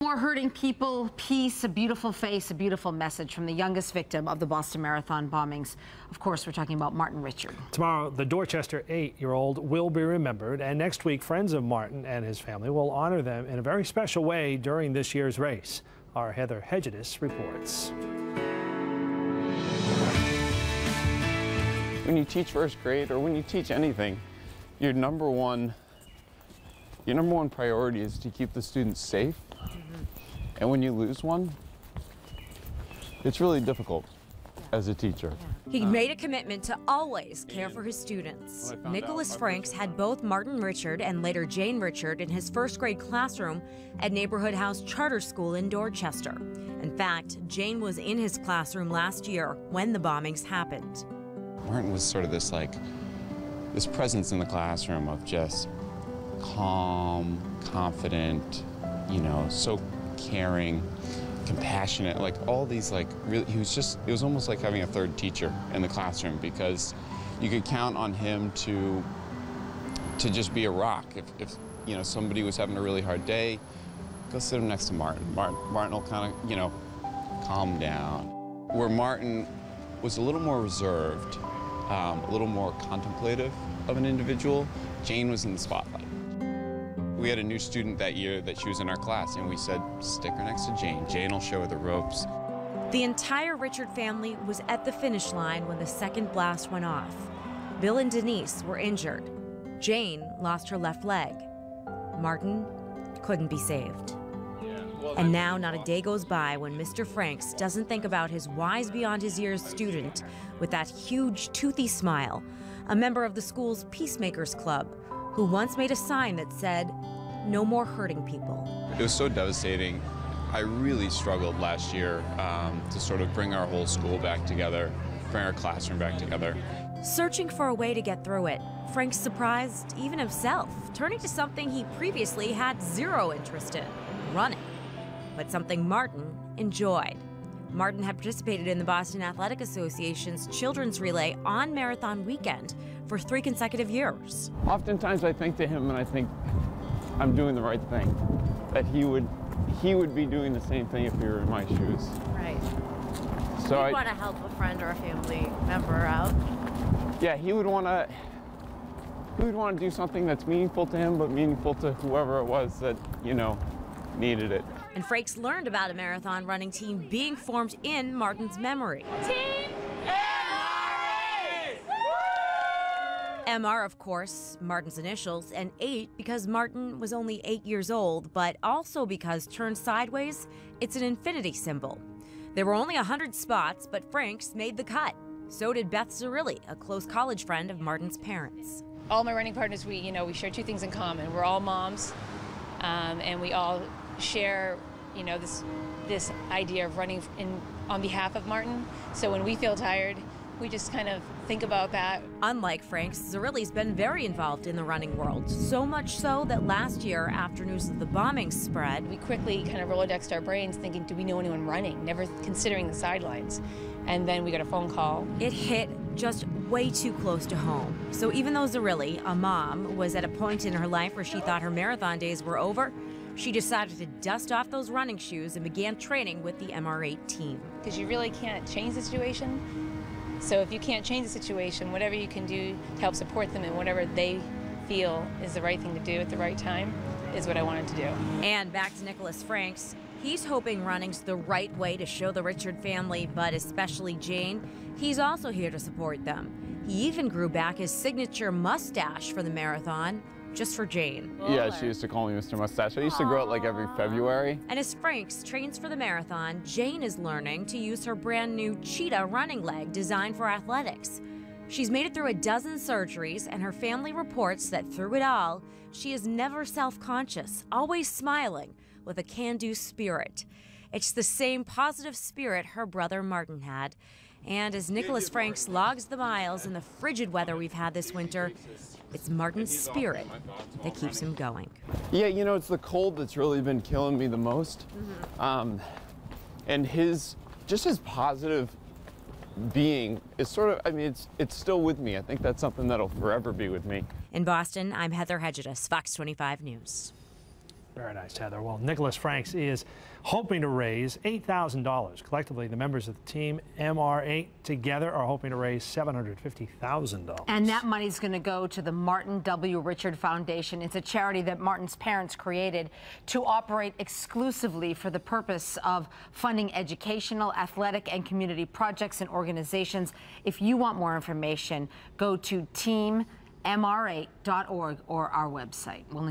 More hurting people, peace, a beautiful face, a beautiful message from the youngest victim of the Boston Marathon bombings. Of course, we're talking about Martin Richard. Tomorrow, the Dorchester 8-year-old will be remembered, and next week, friends of Martin and his family will honor them in a very special way during this year's race. Our Heather Hedges reports. When you teach first grade or when you teach anything, your number one priority is to keep the students safe. And when you lose one, it's really difficult as a teacher. He made a commitment to always care for his students. Nicholas Franks had both Martin Richard and later Jane Richard in his first grade classroom at Neighborhood House Charter School in Dorchester. In fact, Jane was in his classroom last year when the bombings happened. Martin was sort of this presence in the classroom of just calm, confident, so caring, compassionate, like all these really, it was almost like having a third teacher in the classroom, because you could count on him to just be a rock. If somebody was having a really hard day, go sit him next to Martin. Martin will kind of, calm down. Where Martin was a little more reserved, a little more contemplative of an individual, Jane was in the spotlight. We had a new student that year that she was in our class, and we said, stick her next to Jane. Jane will show her the ropes. The entire Richard family was at the finish line when the second blast went off. Bill and Denise were injured. Jane lost her left leg. Martin couldn't be saved. And now not a day goes by when Mr. Franks doesn't think about his wise beyond his years student with that huge toothy smile, a member of the school's Peacemakers Club, who once made a sign that said, "No more hurting people." It was so devastating. I really struggled last year to sort of bring our whole school back together, bring our classroom back together. Searching for a way to get through it, Frank surprised even himself, turning to something he previously had zero interest in, running, but something Martin enjoyed. Martin had participated in the Boston Athletic Association's Children's Relay on Marathon Weekend for 3 consecutive years. Oftentimes I think to him and I think I'm doing the right thing, that he would be doing the same thing if he were in my shoes. Right. So He'd want to help a friend or a family member out. Yeah, he would want to do something that's meaningful to him, but meaningful to whoever it was that, needed it. And Franks learned about a marathon running team being formed in Martin's memory. Team MR8! MR, of course, Martin's initials, and 8 because Martin was only 8 years old, but also because turned sideways, it's an infinity symbol. There were only 100 spots, but Franks made the cut. So did Beth Zerilli, a close college friend of Martin's parents. All my running partners, we share 2 things in common. We're all moms, and we all share, this idea of running on behalf of Martin. So when we feel tired, we just kind of think about that. Unlike Franks, Zerilli's been very involved in the running world, so much so that last year, after news of the bombings spread, We quickly kind of Rolodexed our brains thinking, do we know anyone running? Never considering the sidelines. And then we got a phone call. It hit just way too close to home. So even though Zerilli, a mom, was at a point in her life where she thought her marathon days were over, she decided to dust off those running shoes and began training with the MR8 team. Because you really can't change the situation. So if you can't change the situation, whatever you can do to help support them and whatever they feel is the right thing to do at the right time is what I wanted to do. And back to Nicholas Franks. He's hoping running's the right way to show the Richard family, but especially Jane, he's also here to support them. He even grew back his signature mustache for the marathon, just for Jane. Yeah, she used to call me Mr. Mustache. I used to grow it every February. And as Franks trains for the marathon, Jane is learning to use her brand new Cheetah running leg designed for athletics. She's made it through a dozen surgeries, and her family reports that through it all, she is never self-conscious, always smiling, with a can-do spirit. It's the same positive spirit her brother Martin had. And as Nicholas Franks logs the miles in the frigid weather we've had this winter, it's Martin's spirit that keeps him going. Yeah, it's the cold that's really been killing me the most. And his positive being is sort of, it's still with me. I think that's something that'll forever be with me. In Boston, I'm Heather Hedges, Fox 25 News. Very nice, Heather. Well, Nicholas Franks is hoping to raise $8,000. Collectively, the members of the Team MR8 together are hoping to raise $750,000. And that money is going to go to the Martin W. Richard Foundation. It's a charity that Martin's parents created to operate exclusively for the purpose of funding educational, athletic, and community projects and organizations. If you want more information, go to teammr8.org or our website. We'll link